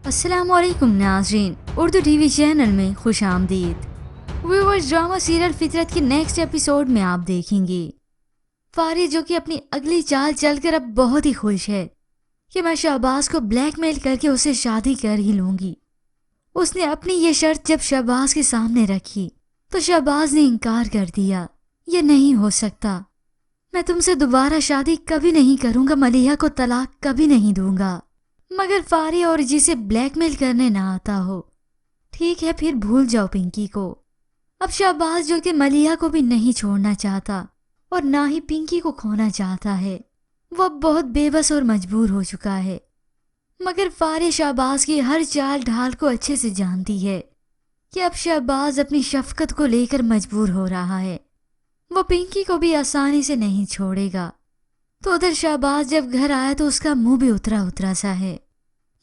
अस्सलाम वालेकुम नाज़रीन, उर्दू टीवी चैनल में खुश आमदीद। व्यूअर्स, ड्रामा सीरियल फितरत के नेक्स्ट एपिसोड में आप देखेंगे फारी जो कि अपनी अगली चाल चलकर अब बहुत ही खुश है कि मैं शहबाज को ब्लैकमेल करके उसे शादी कर ही लूंगी। उसने अपनी ये शर्त जब शहबाज के सामने रखी तो शहबाज ने इनकार कर दिया। ये नहीं हो सकता, मैं तुमसे दोबारा शादी कभी नहीं करूंगा, मलिहा को तलाक कभी नहीं दूंगा। मगर फारी और जिसे ब्लैकमेल करने ना आता हो, ठीक है फिर भूल जाओ पिंकी को। अब शहबाज जो कि मलिहा को भी नहीं छोड़ना चाहता और ना ही पिंकी को खोना चाहता है, वो अब बहुत बेबस और मजबूर हो चुका है। मगर फारी शहबाज की हर चाल ढाल को अच्छे से जानती है कि अब शहबाज अपनी शफकत को लेकर मजबूर हो रहा है, वो पिंकी को भी आसानी से नहीं छोड़ेगा। तो उधर शहबाज जब घर आया तो उसका मुंह भी उतरा उतरा सा है।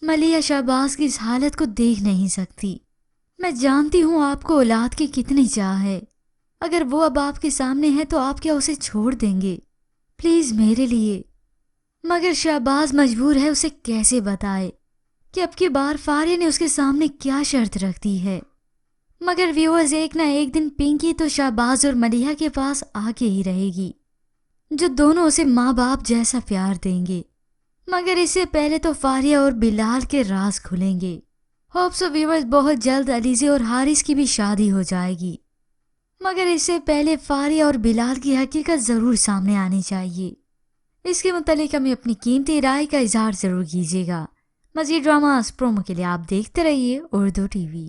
मलिहा शहबाज की इस हालत को देख नहीं सकती। मैं जानती हूँ आपको औलाद की कितनी चाह है, अगर वो अब आपके सामने है तो आप क्या उसे छोड़ देंगे? प्लीज मेरे लिए। मगर शहबाज मजबूर है, उसे कैसे बताए कि अब की बार फारिया ने उसके सामने क्या शर्त रख दी है। मगर व्यूअर्स, एक ना एक दिन पिंकी तो शहबाज और मलिहा के पास आके ही रहेगी, जो दोनों उसे माँ बाप जैसा प्यार देंगे। मगर इससे पहले तो फारिया और बिलाल के राज खुलेंगे। होप सो व्यूअर्स, बहुत जल्द अलीज़े और हारिस की भी शादी हो जाएगी। मगर इससे पहले फारिया और बिलाल की हकीकत ज़रूर सामने आनी चाहिए। इसके मुतालिक हमें अपनी कीमती राय का इजहार ज़रूर कीजिएगा। मज़ीद ड्रामास प्रोमो के लिए आप देखते रहिए उर्दू टीवी।